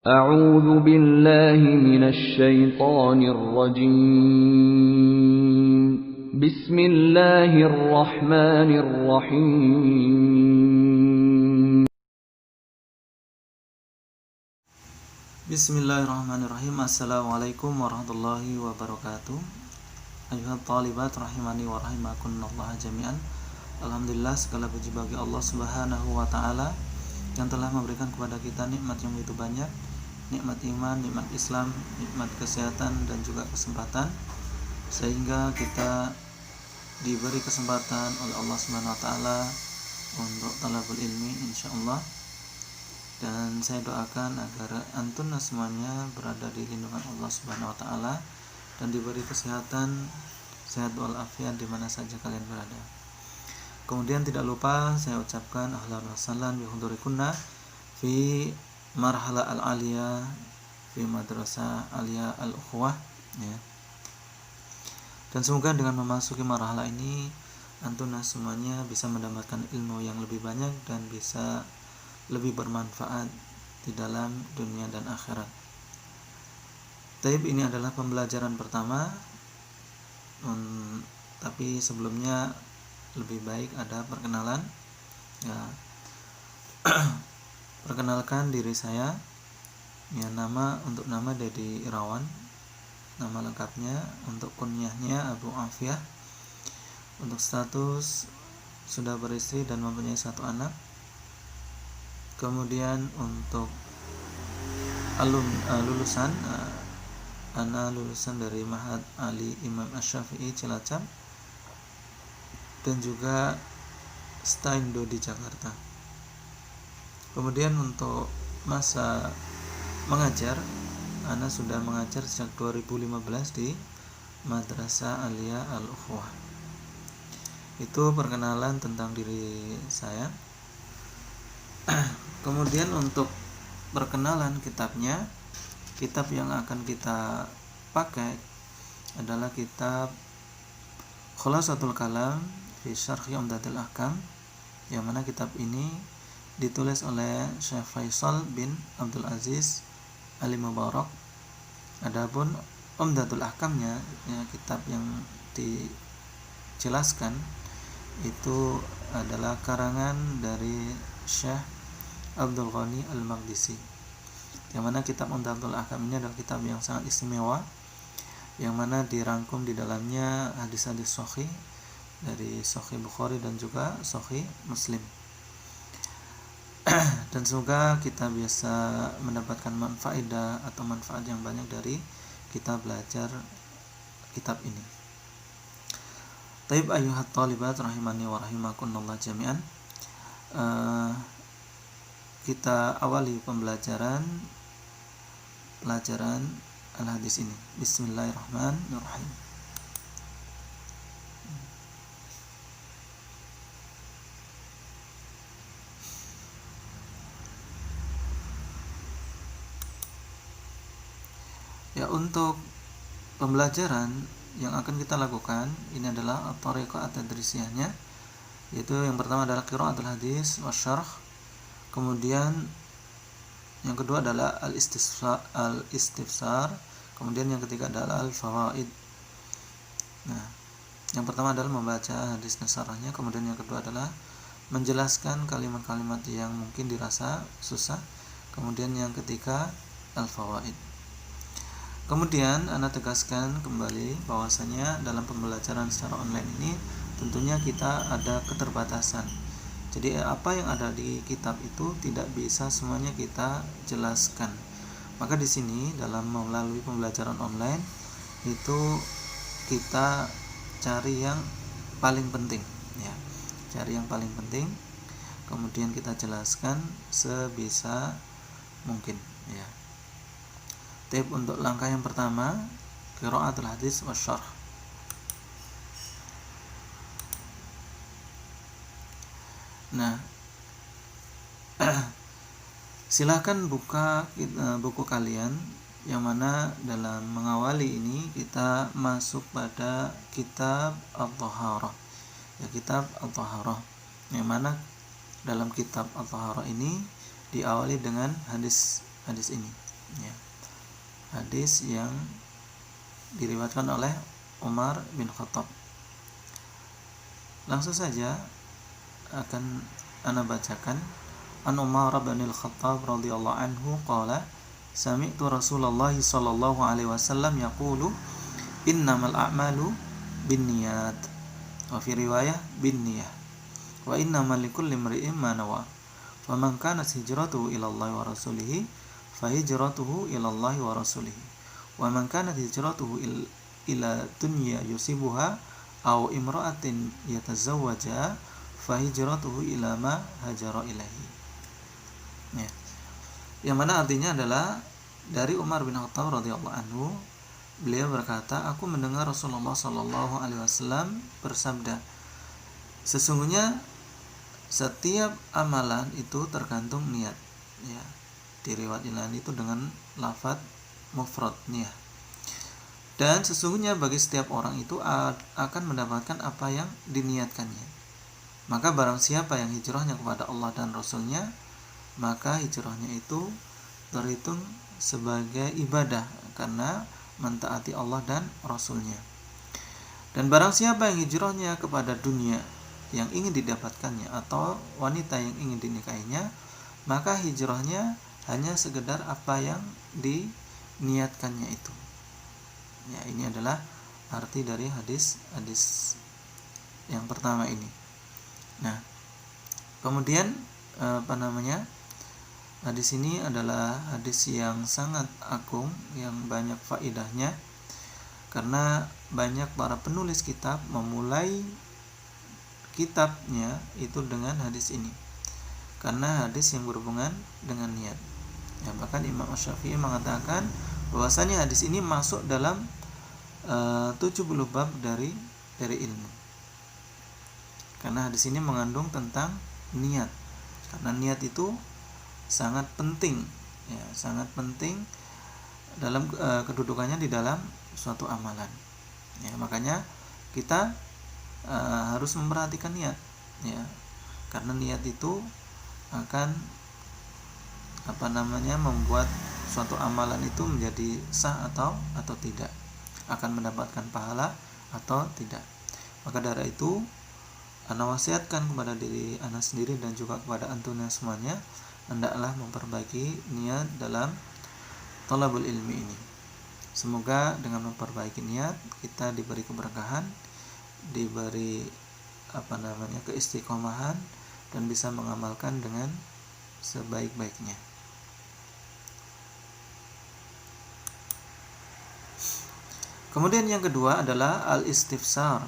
أعوذ بالله من الشيطان الرجيم بسم الله الرحمن الرحيم Bismillahirrahmanirrahim. Assalamualaikum warahmatullahi wabarakatuh. Ayuhat talibat rahimani wa rahimakunallah jami'an. Alhamdulillah, segala puji bagi Allah Subhanahu wa taala yang telah memberikan kepada kita nikmat yang begitu banyak, nikmat iman, nikmat Islam, nikmat kesehatan dan juga kesempatan, sehingga kita diberi kesempatan oleh Allah Subhanahu wa taala untuk talabul ilmi insyaallah. Dan saya doakan agar antum semuanya berada di lindungan Allah Subhanahu wa taala dan diberi kesehatan, sehat walafiat di mana saja kalian berada. Kemudian tidak lupa saya ucapkan ahlan wa sahlan bi hudurikunna fi marhala al-aliyah fi madrasah aliyah al-ukhwah ya. Dan semoga dengan memasuki marhala ini antum semuanya bisa mendapatkan ilmu yang lebih banyak dan bisa lebih bermanfaat di dalam dunia dan akhirat. Taib, ini adalah pembelajaran pertama, tapi sebelumnya lebih baik ada perkenalan ya. Perkenalkan diri saya ya, nama Dedi Irawan, nama lengkapnya. Untuk kunyahnya Abu Afiyah. Untuk status sudah beristri dan mempunyai 1 anak. Kemudian untuk lulusan ana lulusan dari Ma'had Ali Imam Asy-Syafi'i Cilacap dan juga Staindo di Jakarta. Kemudian untuk masa mengajar, ana sudah mengajar sejak 2015 di Madrasah Aliyah Al-Ukhwah. Itu perkenalan tentang diri saya. Kemudian untuk perkenalan kitabnya, kitab yang akan kita pakai adalah kitab Khulasatul Kalam fi Syarhi Umdatul Ahkam, yang mana kitab ini ditulis oleh Syekh Faisal bin Abdul Aziz Al-Mubarak. Adapun Umdatul Ahkamnya ya, kitab yang dijelaskan itu adalah karangan dari Syekh Abdul Ghani Al-Maqdisi, yang mana kitab Umdatul Ahkam ini adalah kitab yang sangat istimewa, yang mana dirangkum di dalamnya hadis-hadis sahih dari Sahih Bukhari dan juga Sahih Muslim. Dan semoga kita bisa mendapatkan manfaat yang banyak dari kita belajar kitab ini. Taib ayuhat talibat rahimani wa rahimakunallah jami'an. Kita awali pelajaran al-hadis ini. Bismillahirrahmanirrahim. Ya, untuk pembelajaran yang akan kita lakukan ini adalah at-thariqah at-tadrisiyahnya, yaitu yang pertama adalah qiraatul hadis wa syarh. Kemudian yang kedua adalah al-istifsar. Kemudian yang ketiga adalah al-fawaid. Nah, yang pertama adalah membaca hadis dan syarahnya. Kemudian yang kedua adalah menjelaskan kalimat-kalimat yang mungkin dirasa susah. Kemudian yang ketiga al-fawaid. Kemudian Anda tegaskan kembali bahwasanya dalam pembelajaran secara online ini tentunya kita ada keterbatasan. Jadi apa yang ada di kitab itu tidak bisa semuanya kita jelaskan. Maka di sini dalam melalui pembelajaran online itu kita cari yang paling penting ya. Cari yang paling penting, kemudian kita jelaskan sebisa mungkin ya. Tip untuk langkah yang pertama, qiraatul hadis wa syarh. Nah, silahkan buka buku kalian, yang mana dalam mengawali ini kita masuk pada kitab At-Thaharah ya, kitab At-Thaharah, yang mana dalam kitab At-Thaharah ini diawali dengan hadis ini. ya. Hadis yang diriwayatkan oleh Umar bin Khattab. Langsung saja akan ana bacakan. An Umar bin Khattab radhiyallahu anhu qala sami'tu Rasulullah sallallahu alaihi wasallam yaqulu innamal a'malu binniyat wa fi riwayah binniyah wa innamal likulli imri'in ma nawa faman kanat hijratuhu ila Allah wa rasulih fa hijratuhu ila Allah wa rasulih wa man kanat hijratuhu ila dunya yusibuha aw imra'atin yatazawwaja fa hijratuhu ila ma hajara ilaihi. Ya. Yang mana artinya adalah dari Umar bin Khattab radhiyallahu anhu, beliau berkata, aku mendengar Rasulullah sallallahu alaihi wasallam bersabda, sesungguhnya setiap amalan itu tergantung niat. Ya. Di riwayat lain itu dengan lafaz mufrad niat. Dan sesungguhnya bagi setiap orang itu akan mendapatkan apa yang diniatkannya. Maka barang siapa yang hijrahnya kepada Allah dan Rasulnya, maka hijrahnya itu terhitung sebagai ibadah karena mentaati Allah dan Rasulnya. Dan barang siapa yang hijrahnya kepada dunia yang ingin didapatkannya atau wanita yang ingin dinikahinya, maka hijrahnya hanya sekedar apa yang diniatkannya itu. Ya, ini adalah arti dari hadis yang pertama ini. Nah, kemudian hadis ini adalah hadis yang sangat agung, yang banyak faedahnya, karena banyak para penulis kitab memulai kitabnya itu dengan hadis ini, karena hadis yang berhubungan dengan niat. Ya, bahkan Imam Syafi'i mengatakan bahwasanya hadis ini masuk dalam 70 bab dari ilmu, karena hadis ini mengandung tentang niat, karena niat itu sangat penting, ya, sangat penting dalam kedudukannya di dalam suatu amalan. Ya, makanya kita harus memperhatikan niat, ya, karena niat itu akan membuat suatu amalan itu menjadi sah atau tidak, akan mendapatkan pahala atau tidak. Maka dari itu ana wasiatkan kepada diri ana sendiri dan juga kepada antunnya semuanya, hendaklah memperbaiki niat dalam thalabul ilmi ini. Semoga dengan memperbaiki niat kita diberi keberkahan, diberi keistiqomahan, dan bisa mengamalkan dengan sebaik-baiknya. Kemudian yang kedua adalah al-istifsar.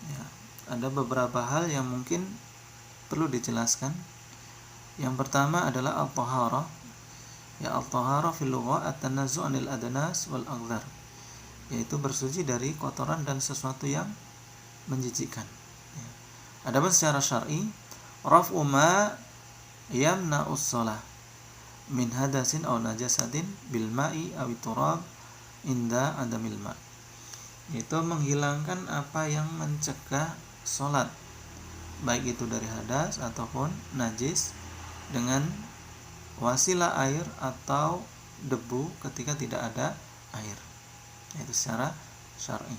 Ya, ada beberapa hal yang mungkin perlu dijelaskan. Yang pertama adalah al-taharah. Ya, al-taharah fil lughah at-tanazzu' 'anil adnas wal aghdar, yaitu bersuci dari kotoran dan sesuatu yang menjijikkan. Ya. Adapun secara syar'i, raf'u ma yamna'us shalah min hadasin aw najasatin bil ma'i aw turab inda adamil ma', itu menghilangkan apa yang mencegah sholat, baik itu dari hadas ataupun najis, dengan wasilah air atau debu ketika tidak ada air, itu secara syar'i.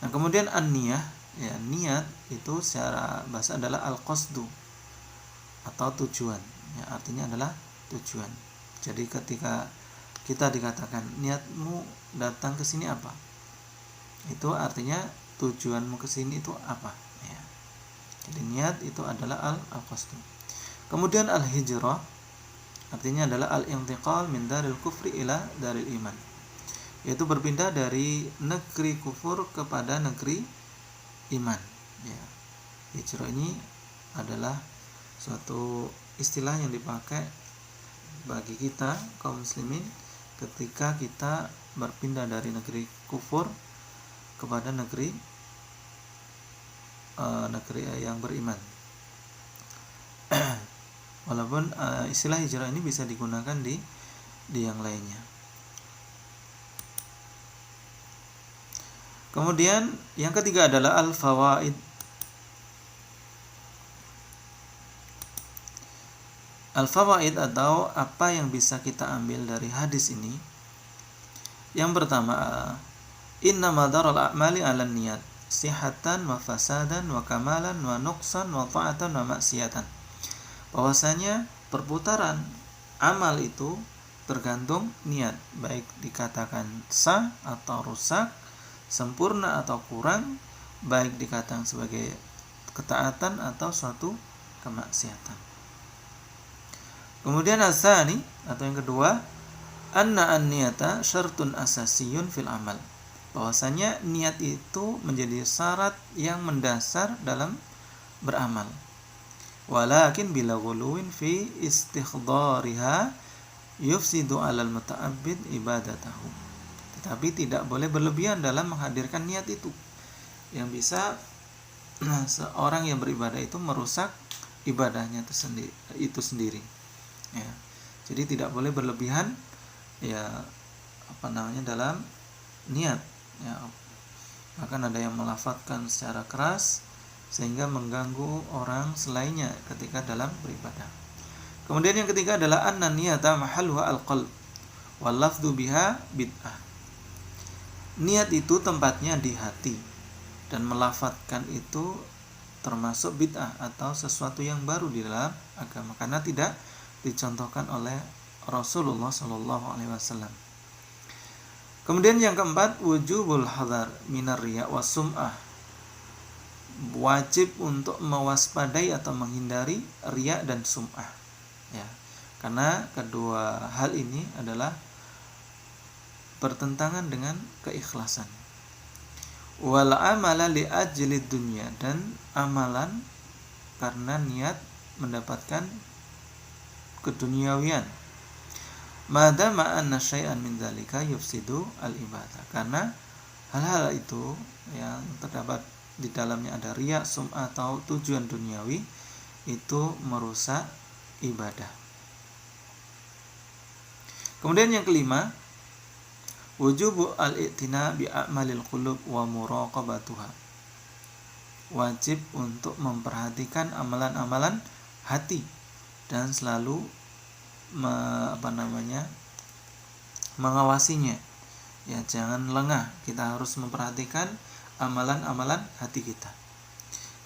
Nah, kemudian an-niyah, ya, niat itu secara bahasa adalah al-qasdu atau tujuan, ya, artinya adalah tujuan. Jadi ketika kita dikatakan niatmu datang ke sini apa, itu artinya tujuanmu ke sini itu apa, ya. Jadi niat itu adalah al-qasdu. Kemudian al-hijrah artinya adalah al-intiqal min daril kufri ila daril iman, yaitu berpindah dari negeri kufur kepada negeri iman, ya. Hijrah ini adalah suatu istilah yang dipakai bagi kita kaum muslimin ketika kita berpindah dari negeri kufur kepada negeri yang beriman. Walaupun istilah hijrah ini bisa digunakan di yang lainnya. Kemudian yang ketiga adalah al-fawaid. Al-fawaid atau apa yang bisa kita ambil dari hadis ini. Yang pertama, inna madaral a'mali 'alan niyat, sihatan wa fasadan wa kamalan wa nuqsan wa ta'atan wa maksiatan. Bahwasanya perputaran amal itu tergantung niat, baik dikatakan sah atau rusak, sempurna atau kurang, baik dikatakan sebagai ketaatan atau suatu kemaksiatan. Kemudian asani atau yang kedua, anna an-niyata syartun asasiyun fil amal. Bahwasanya niat itu menjadi syarat yang mendasar dalam beramal. Walakin bila ghuluwin fi istikhdariha yufsidu 'alal muta'abbid ibadatahu. Tetapi tidak boleh berlebihan dalam menghadirkan niat itu, yang bisa seorang yang beribadah itu merusak ibadahnya itu sendiri. Ya. Jadi tidak boleh berlebihan dalam niat. Ya. Bahkan ada yang melafadzkan secara keras sehingga mengganggu orang selainnya ketika dalam beribadah. Kemudian yang ketiga adalah anna niyata mahalluha al-qalb wal lafdhu biha bid'ah. Niat itu tempatnya di hati, dan melafadzkan itu termasuk bid'ah atau sesuatu yang baru di dalam agama, karena tidak dicontohkan oleh Rasulullah SAW. Kemudian yang keempat, wujubul hadar minar riya wa sum'ah. Wajib untuk mewaspadai atau menghindari riya dan sum'ah. Ya, karena kedua hal ini adalah bertentangan dengan keikhlasan. Wal amala li ajli dunya, dan amalan karena niat mendapatkan keduniawian. Madama anna syai'an min dzalika yufsidu al-ibadah. Karena hal-hal itu yang terdapat di dalamnya ada riya, sum'ah atau tujuan duniawi, itu merusak ibadah. Kemudian yang kelima, wujubu al-i'tina bi a'malil qulub wa muraqabatuha. Wajib untuk memperhatikan amalan-amalan hati dan selalu mengawasinya. Ya, jangan lengah. Kita harus memperhatikan amalan-amalan hati kita.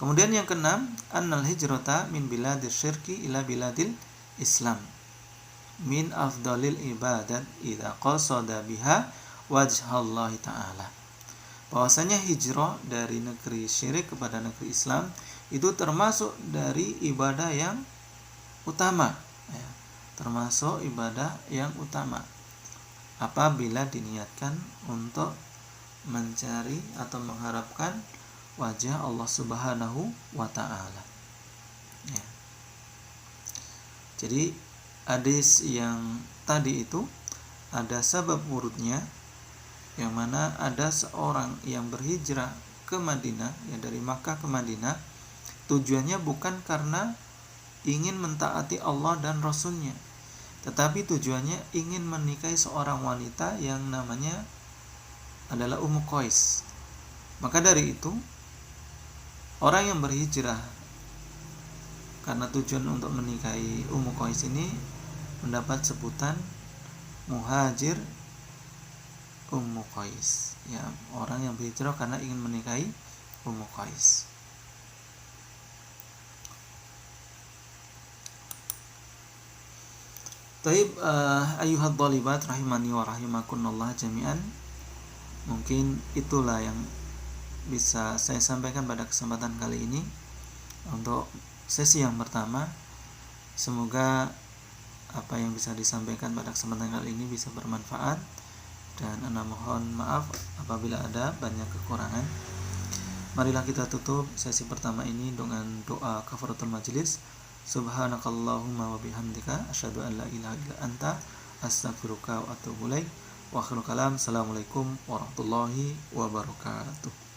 Kemudian yang keenam, annal hijrata min biladil syirki ila biladil Islam min afdalil ibadat idza qasada biha wajhallahi ta'ala. Bahwasanya hijrah dari negeri syirik kepada negeri Islam itu termasuk dari ibadah yang utama, ya, termasuk ibadah yang utama apabila diniatkan untuk mencari atau mengharapkan wajah Allah Subhanahu wa ta'ala. Ya. Jadi hadis yang tadi itu ada sabab wurudnya, yang mana ada seorang yang berhijrah ke Madinah, ya, dari Makkah ke Madinah, tujuannya bukan karena ingin mentaati Allah dan Rasulnya, tetapi tujuannya ingin menikahi seorang wanita yang namanya adalah Ummu Qais. Maka dari itu, orang yang berhijrah karena tujuan untuk menikahi Ummu Qais ini mendapat sebutan muhajir Ummu Qais. Ya, orang yang berhijrah karena ingin menikahi Ummu Qais. Taib, ayyuhad dhalibat rahimani wa rahimakunallah jami'an. Mungkin itulah yang bisa saya sampaikan pada kesempatan kali ini untuk sesi yang pertama. Semoga apa yang bisa disampaikan pada kesempatan kali ini bisa bermanfaat, dan ana mohon maaf apabila ada banyak kekurangan. Marilah kita tutup sesi pertama ini dengan doa kafaratul majelis. Subhanakallahumma wa bihamdika asyhadu an la ilaha illa anta astaghfiruka wa atubu ilaik. Wa akhiru kalam. Assalamualaikum warahmatullahi wabarakatuh.